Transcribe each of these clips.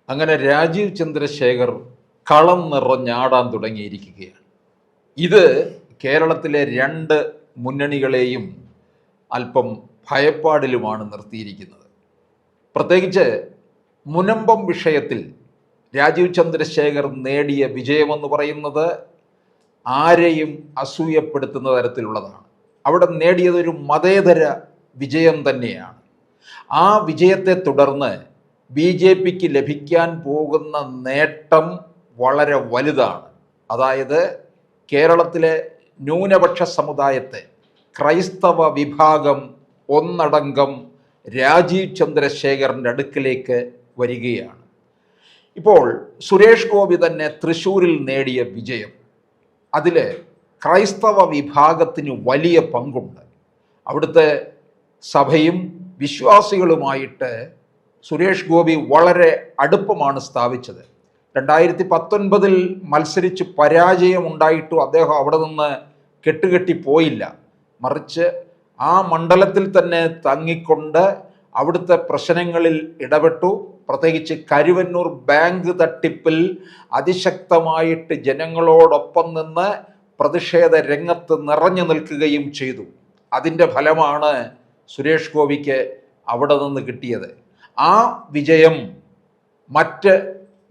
അങ്ങനെ രാജീവ് ചന്ദ്രശേഖർ കളം നിറഞ്ഞാടാൻ തുടങ്ങിയിരിക്കുകയാണ്. ഇത് കേരളത്തിലെ രണ്ട് മുന്നണികളെയും അല്പം ഭയപ്പാടിലുമാണ് നിർത്തിയിരിക്കുന്നത്. പ്രത്യേകിച്ച് മുനമ്പം വിഷയത്തിൽ രാജീവ് ചന്ദ്രശേഖർ നേടിയ വിജയമെന്ന് പറയുന്നത് ആരെയും അസൂയപ്പെടുത്തുന്ന തരത്തിലുള്ളതാണ്. അവിടെ നേടിയതൊരു മതേതര വിജയം തന്നെയാണ്. ആ വിജയത്തെ തുടർന്ന് BJPക്ക് ലഭിക്കാൻ പോകുന്ന നേട്ടം വളരെ വലുതാണ്. അതായത് കേരളത്തിലെ ന്യൂനപക്ഷ സമുദായത്തെ, ക്രൈസ്തവ വിഭാഗം ഒന്നടങ്കം രാജീവ് ചന്ദ്രശേഖറിൻ്റെ അടുക്കിലേക്ക് വരികയാണ്. ഇപ്പോൾ സുരേഷ് ഗോപി തന്നെ തൃശ്ശൂരിൽ നേടിയ വിജയം, അതിൽ ക്രൈസ്തവ വിഭാഗത്തിന് വലിയ പങ്കുണ്ട്. അവിടുത്തെ സഭയും വിശ്വാസികളുമായിട്ട് സുരേഷ് ഗോപി വളരെ അടുപ്പമാണ് സ്ഥാപിച്ചത്. 2019 മത്സരിച്ച് പരാജയമുണ്ടായിട്ടും അദ്ദേഹം അവിടെ നിന്ന് കെട്ടുകെട്ടിപ്പോയില്ല. മറിച്ച് ആ മണ്ഡലത്തിൽ തന്നെ തങ്ങിക്കൊണ്ട് അവിടുത്തെ പ്രശ്നങ്ങളിൽ ഇടപെട്ടു. പ്രത്യേകിച്ച് കരുവന്നൂർ ബാങ്ക് തട്ടിപ്പിൽ അതിശക്തമായിട്ട് ജനങ്ങളോടൊപ്പം നിന്ന് പ്രതിഷേധ രംഗത്ത് നിറഞ്ഞു നിൽക്കുകയും ചെയ്തു. അതിൻ്റെ ഫലമാണ് സുരേഷ് ഗോപിക്ക് അവിടെ നിന്ന് കിട്ടിയത്. ആ വിജയം മറ്റ്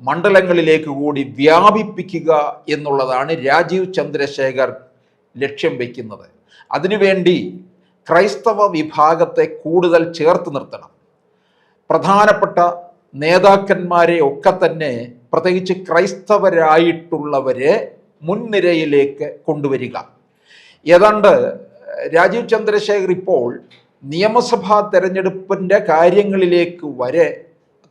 മണ്ഡലങ്ങളിലേക്ക് കൂടി വ്യാപിപ്പിക്കുക എന്നുള്ളതാണ് രാജീവ് ചന്ദ്രശേഖർ ലക്ഷ്യം വയ്ക്കുന്നത്. അതിനുവേണ്ടി ക്രൈസ്തവ വിഭാഗത്തെ കൂടുതൽ ചേർത്ത് നിർത്തണം. പ്രധാനപ്പെട്ട നേതാക്കന്മാരെ ഒക്കെ തന്നെ, പ്രത്യേകിച്ച് ക്രൈസ്തവരായിട്ടുള്ളവരെ മുൻനിരയിലേക്ക് കൊണ്ടുവരിക. ഏതാണ്ട് രാജീവ് ചന്ദ്രശേഖർ ഇപ്പോൾ നിയമസഭാ തെരഞ്ഞെടുപ്പിൻ്റെ കാര്യങ്ങളിലേക്ക് വരെ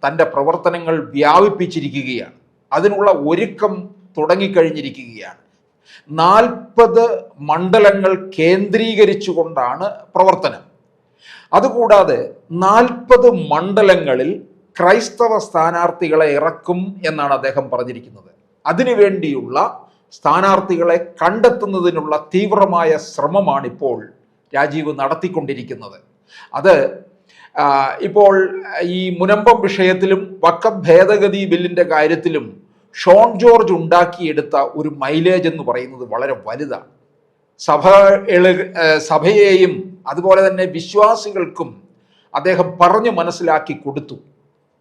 തൻ്റെ പ്രവർത്തനങ്ങൾ വ്യാപിപ്പിച്ചിരിക്കുകയാണ്. അതിനുള്ള ഒരുക്കം തുടങ്ങിക്കഴിഞ്ഞിരിക്കുകയാണ്. 40 മണ്ഡലങ്ങൾ കേന്ദ്രീകരിച്ചുകൊണ്ടാണ് പ്രവർത്തനം. അതുകൂടാതെ 40 മണ്ഡലങ്ങളിൽ ക്രൈസ്തവ സ്ഥാനാർത്ഥികളെ ഇറക്കും എന്നാണ് അദ്ദേഹം പറഞ്ഞിരിക്കുന്നത്. അതിനുവേണ്ടിയുള്ള സ്ഥാനാർത്ഥികളെ കണ്ടെത്തുന്നതിനുള്ള തീവ്രമായ ശ്രമമാണിപ്പോൾ രാജീവ് നടത്തിക്കൊണ്ടിരിക്കുന്നത്. അത് ഇപ്പോൾ ഈ മുനമ്പം വിഷയത്തിലും വഖഫ് ഭേദഗതി ബില്ലിൻ്റെ കാര്യത്തിലും ഷോൺ ജോർജ് ഉണ്ടാക്കിയെടുത്ത ഒരു മൈലേജ് എന്ന് പറയുന്നത് വളരെ വലുതാണ്. സഭയെയും അതുപോലെ തന്നെ വിശ്വാസികൾക്കും അദ്ദേഹം പറഞ്ഞു മനസ്സിലാക്കി കൊടുത്തു.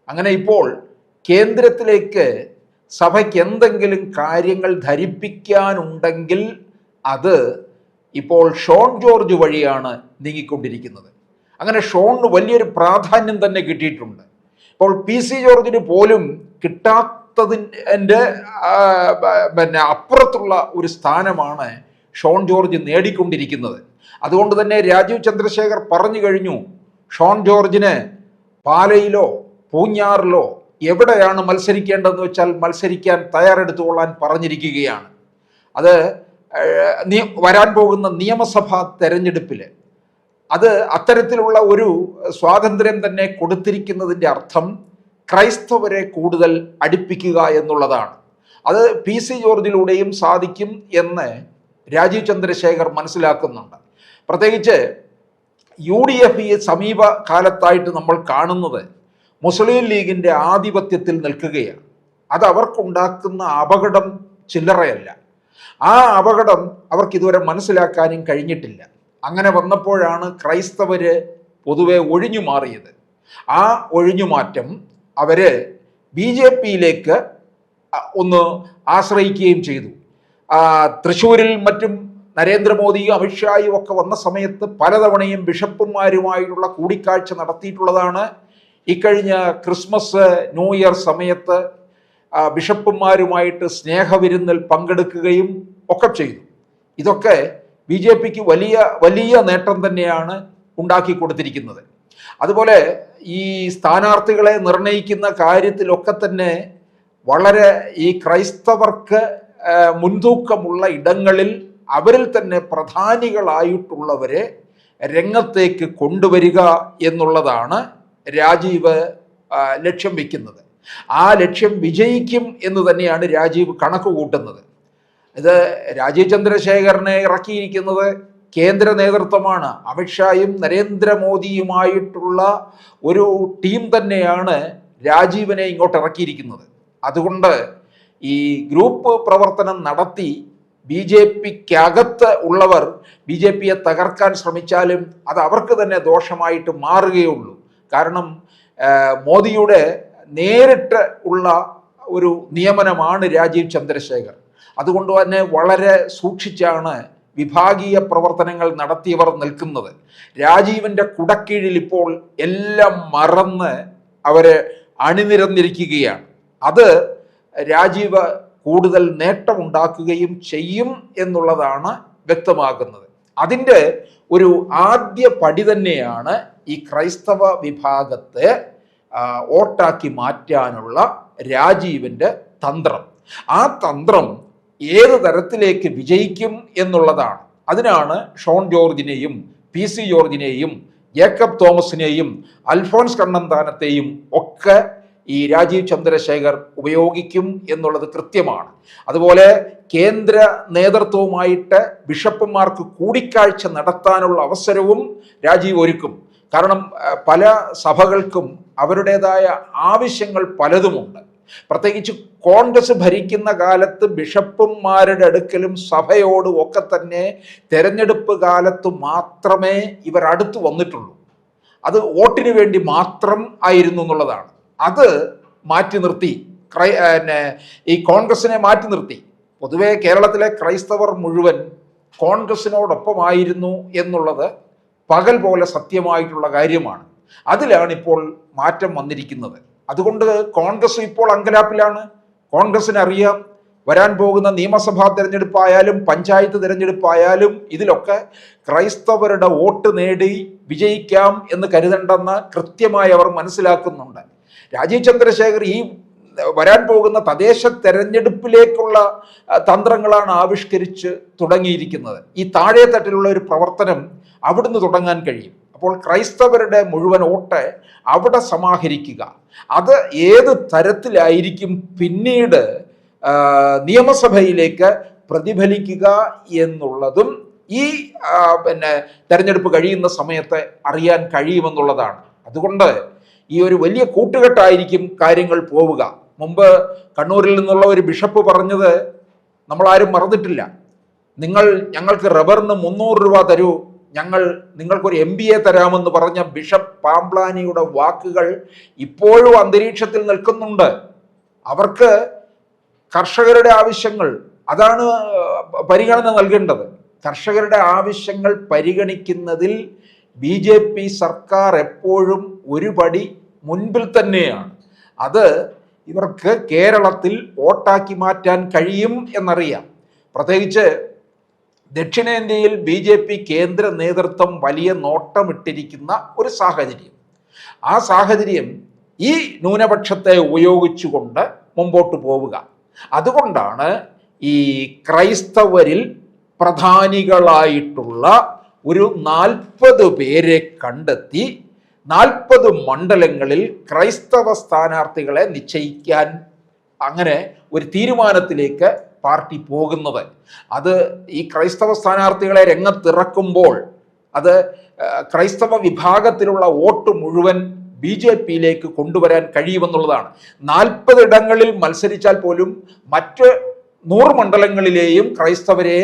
അങ്ങനെ ഇപ്പോൾ കേന്ദ്രത്തിലേക്ക് സഭയ്ക്ക് എന്തെങ്കിലും കാര്യങ്ങൾ ധരിപ്പിക്കാനുണ്ടെങ്കിൽ അത് ഇപ്പോൾ ഷോൺ ജോർജ് വഴിയാണ് നീങ്ങിക്കൊണ്ടിരിക്കുന്നത്. അങ്ങനെ ഷോണിന് വലിയൊരു പ്രാധാന്യം തന്നെ കിട്ടിയിട്ടുണ്ട്. ഇപ്പോൾ PC ജോർജിന് പോലും കിട്ടാത്തതിൻ്റെ അപ്പുറത്തുള്ള ഒരു സ്ഥാനമാണ് ഷോൺ ജോർജ് നേടിക്കൊണ്ടിരിക്കുന്നത്. അതുകൊണ്ട് തന്നെ രാജീവ് ചന്ദ്രശേഖർ പറഞ്ഞു കഴിഞ്ഞു, ഷോൺ ജോർജിന് പാലയിലോ പൂഞ്ഞാറിലോ എവിടെയാണ് മത്സരിക്കേണ്ടതെന്ന് വെച്ചാൽ മത്സരിക്കാൻ തയ്യാറെടുത്തുകൊള്ളാൻ പറഞ്ഞിരിക്കുകയാണ്. അത് വരാൻ പോകുന്ന നിയമസഭാ തെരഞ്ഞെടുപ്പിൽ അത് അത്തരത്തിലുള്ള ഒരു സ്വാതന്ത്ര്യം തന്നെ കൊടുത്തിരിക്കുന്നതിൻ്റെ അർത്ഥം ക്രൈസ്തവരെ കൂടുതൽ അടുപ്പിക്കുക എന്നുള്ളതാണ്. അത് PC ജോർജിലൂടെയും സാധിക്കും എന്ന് രാജീവ് ചന്ദ്രശേഖർ മനസ്സിലാക്കുന്നുണ്ട്. പ്രത്യേകിച്ച് UDF സമീപ കാലത്തായിട്ട് നമ്മൾ കാണുന്നത് മുസ്ലിം ലീഗിൻ്റെ ആധിപത്യത്തിൽ നിൽക്കുകയാണ്. അത് അവർക്കുണ്ടാക്കുന്ന അപകടം ചില്ലറയല്ല. ആ അപകടം അവർക്ക് ഇതുവരെ മനസ്സിലാക്കാനും കഴിഞ്ഞിട്ടില്ല. അങ്ങനെ വന്നപ്പോഴാണ് ക്രൈസ്തവര് പൊതുവെ ഒഴിഞ്ഞു മാറിയത്. ആ ഒഴിഞ്ഞുമാറ്റം അവര് BJPയിലേക്ക് ഒന്ന് ആശ്രയിക്കുകയും ചെയ്തു. തൃശ്ശൂരിൽ മറ്റും നരേന്ദ്രമോദിയും അമിത്ഷായും ഒക്കെ വന്ന സമയത്ത് പലതവണയും ബിഷപ്പുമാരുമായിട്ടുള്ള കൂടിക്കാഴ്ച നടത്തിയിട്ടുള്ളതാണ്. ഇക്കഴിഞ്ഞ ക്രിസ്മസ് ന്യൂ ഇയർ സമയത്ത് ബിഷപ്പുമാരുമായിട്ട് സ്നേഹവിരുന്നിൽ പങ്കെടുക്കുകയും ഒക്കെ ചെയ്തു. ഇതൊക്കെ BJPക്ക് വലിയ വലിയ നേട്ടം തന്നെയാണ് ഉണ്ടാക്കി കൊടുത്തിരിക്കുന്നത്. അതുപോലെ ഈ സ്ഥാനാർത്ഥികളെ നിർണയിക്കുന്ന കാര്യത്തിലൊക്കെ തന്നെ വളരെ ഈ ക്രൈസ്തവർക്ക് മുൻതൂക്കമുള്ള ഇടങ്ങളിൽ അവരിൽ തന്നെ പ്രധാനികളായിട്ടുള്ളവരെ രംഗത്തേക്ക് കൊണ്ടുവരിക എന്നുള്ളതാണ് രാജീവ് ലക്ഷ്യം വയ്ക്കുന്നത്. ആ ലക്ഷ്യം വിജയിക്കും എന്ന് തന്നെയാണ് രാജീവ് കണക്ക് കൂട്ടുന്നത്. ഇത് രാജീവ് ചന്ദ്രശേഖരനെ ഇറക്കിയിരിക്കുന്നത് കേന്ദ്ര നേതൃത്വമാണ്. അമിത്ഷായും നരേന്ദ്രമോദിയുമായിട്ടുള്ള ഒരു ടീം തന്നെയാണ് രാജീവിനെ ഇങ്ങോട്ട് ഇറക്കിയിരിക്കുന്നത്. അതുകൊണ്ട് ഈ ഗ്രൂപ്പ് പ്രവർത്തനം നടത്തി ബി ജെ പിക്കകത്ത് ഉള്ളവർ ബി ജെ പിയെ തകർക്കാൻ ശ്രമിച്ചാലും അത് അവർക്ക് തന്നെ ദോഷമായിട്ട് മാറുകയുള്ളൂ. കാരണം മോദിയുടെ നേരിട്ട് ഉള്ള ഒരു നിയമനമാണ് രാജീവ് ചന്ദ്രശേഖർ. അതുകൊണ്ട് തന്നെ വളരെ സൂക്ഷിച്ചാണ് വിഭാഗീയ പ്രവർത്തനങ്ങൾ നടത്തിയവർ നിൽക്കുന്നത്. രാജീവിൻ്റെ കുടക്കീഴിൽ ഇപ്പോൾ എല്ലാം മറന്ന് അവരെ അണിനിരന്നിരിക്കുകയാണ്. അത് രാജീവ് കൂടുതൽ നേട്ടമുണ്ടാക്കുകയും ചെയ്യും എന്നുള്ളതാണ് വ്യക്തമാകുന്നത്. അതിൻ്റെ ഒരു ആദ്യ പടി തന്നെയാണ് ഈ ക്രൈസ്തവ വിഭാഗത്തെ വോട്ടാക്കി മാറ്റാനുള്ള രാജീവിൻ്റെ തന്ത്രം. ആ തന്ത്രം ഏത് തരത്തിലേക്ക് വിജയിക്കും എന്നുള്ളതാണ്. അതിനാണ് ഷോൺ ജോർജിനെയും പി സി ജോർജിനെയും ജേക്കബ് തോമസിനെയും അൽഫോൺസ് കണ്ണന്താനത്തെയും ഒക്കെ ഈ രാജീവ് ചന്ദ്രശേഖർ ഉപയോഗിക്കും എന്നുള്ളത് കൃത്യമാണ്. അതുപോലെ കേന്ദ്ര നേതൃത്വവുമായിട്ട് ബിഷപ്പുമാർക്ക് കൂടിക്കാഴ്ച നടത്താനുള്ള അവസരവും രാജീവ് ഒരുക്കും. കാരണം പല സഭകൾക്കും അവരുടേതായ ആവശ്യങ്ങൾ പലതുമുണ്ട്. പ്രത്യേകിച്ച് കോൺഗ്രസ് ഭരിക്കുന്ന കാലത്ത് ബിഷപ്പുമാരുടെ അടുക്കലും സഭയോടും ഒക്കെ തന്നെ തെരഞ്ഞെടുപ്പ് കാലത്ത് മാത്രമേ ഇവർ അടുത്ത് വന്നിട്ടുള്ളൂ. അത് വോട്ടിന് വേണ്ടി മാത്രം ആയിരുന്നു എന്നുള്ളതാണ്. അത് മാറ്റി നിർത്തി ഈ കോൺഗ്രസിനെ മാറ്റി നിർത്തി. പൊതുവെ കേരളത്തിലെ ക്രൈസ്തവർ മുഴുവൻ കോൺഗ്രസിനോടൊപ്പമായിരുന്നു എന്നുള്ളത് പകൽ പോലെ സത്യമായിട്ടുള്ള കാര്യമാണ്. അതിലാണ് ഇപ്പോൾ മാറ്റം വന്നിരിക്കുന്നത്. അതുകൊണ്ട് കോൺഗ്രസ് ഇപ്പോൾ അങ്കലാപ്പിലാണ്. കോൺഗ്രസിന് അറിയാം, വരാൻ പോകുന്ന നിയമസഭാ തിരഞ്ഞെടുപ്പായാലും പഞ്ചായത്ത് തിരഞ്ഞെടുപ്പായാലും ഇതിലൊക്കെ ക്രൈസ്തവരുടെ വോട്ട് നേടി വിജയിക്കാം എന്ന് കരുതണ്ടെന്ന് കൃത്യമായി അവർ മനസ്സിലാക്കുന്നുണ്ട്. രാജീവ് ചന്ദ്രശേഖർ ഈ വരാൻ പോകുന്ന തദ്ദേശ തെരഞ്ഞെടുപ്പിലേക്കുള്ള തന്ത്രങ്ങളാണ് ആവിഷ്കരിച്ച് തുടങ്ങിയിരിക്കുന്നത്. ഈ താഴെ തട്ടിലുള്ള ഒരു പ്രവർത്തനം അവിടുന്ന് തുടങ്ങാൻ കഴിയും. അപ്പോൾ ക്രൈസ്തവരുടെ മുഴുവൻ വോട്ട് അവിടെ സമാഹരിക്കുക, അത് ഏത് തരത്തിലായിരിക്കും പിന്നീട് നിയമസഭയിലേക്ക് പ്രതിഫലിക്കുക എന്നുള്ളതും ഈ തെരഞ്ഞെടുപ്പ് കഴിയുന്ന സമയത്ത് അറിയാൻ കഴിയുമെന്നുള്ളതാണ്. അതുകൊണ്ട് ഈ ഒരു വലിയ കൂട്ടുകെട്ടായിരിക്കും കാര്യങ്ങൾ പോവുക. മുമ്പ് കണ്ണൂരിൽ നിന്നുള്ള ഒരു ബിഷപ്പ് പറഞ്ഞത് നമ്മളാരും മറന്നിട്ടില്ല. ഞങ്ങൾക്ക് റബ്ബറിന് 300 രൂപ തരൂ, നിങ്ങൾക്കൊരു MBA തരാമെന്ന് പറഞ്ഞ ബിഷപ്പ് പാംപ്ലാനിയുടെ വാക്കുകൾ ഇപ്പോഴും അന്തരീക്ഷത്തിൽ നിൽക്കുന്നുണ്ട്. അവർക്ക് കർഷകരുടെ ആവശ്യങ്ങൾ, അതാണ് പരിഗണന നൽകേണ്ടത്. കർഷകരുടെ ആവശ്യങ്ങൾ പരിഗണിക്കുന്നതിൽ BJP സർക്കാർ എപ്പോഴും ഒരു പടി മുൻപിൽ തന്നെയാണ്. അത് ഇവർക്ക് കേരളത്തിൽ വോട്ടാക്കി മാറ്റാൻ കഴിയും എന്നറിയാം. പ്രത്യേകിച്ച് ദക്ഷിണേന്ത്യയിൽ BJP കേന്ദ്ര നേതൃത്വം വലിയ നോട്ടമിട്ടിരിക്കുന്ന ഒരു സാഹചര്യം. ആ സാഹചര്യം ഈ ന്യൂനപക്ഷത്തെ ഉപയോഗിച്ചുകൊണ്ട് മുമ്പോട്ട് പോവുക. അതുകൊണ്ടാണ് ഈ ക്രൈസ്തവരിൽ പ്രധാനികളായിട്ടുള്ള ഒരു 40 പേരെ കണ്ടെത്തി 40 മണ്ഡലങ്ങളിൽ ക്രൈസ്തവ സ്ഥാനാർത്ഥികളെ നിശ്ചയിക്കാൻ അങ്ങനെ ഒരു തീരുമാനത്തിലേക്ക് പാർട്ടി പോകുന്നത്. അത് ഈ ക്രൈസ്തവ സ്ഥാനാർത്ഥികളെ രംഗത്തിറക്കുമ്പോൾ അത് ക്രൈസ്തവ വിഭാഗത്തിലുള്ള വോട്ട് മുഴുവൻ BJPയിലേക്ക് കൊണ്ടുവരാൻ കഴിയുമെന്നുള്ളതാണ്. 40 ഇടങ്ങളിൽ മത്സരിച്ചാൽ പോലും മറ്റ് 100 മണ്ഡലങ്ങളിലെയും ക്രൈസ്തവരെ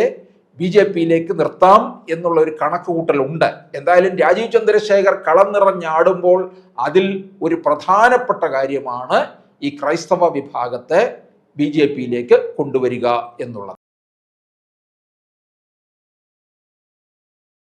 BJPയിലേക്ക് നിർത്താം എന്നുള്ള ഒരു കണക്കുകൂട്ടലുണ്ട്. എന്തായാലും രാജീവ് ചന്ദ്രശേഖർ കളം നിറഞ്ഞാടുമ്പോൾ അതിൽ ഒരു പ്രധാനപ്പെട്ട കാര്യമാണ് ഈ ക്രൈസ്തവ വിഭാഗത്തെ BJPയിലേക്ക് കൊണ്ടുവരിക എന്നുള്ളത്.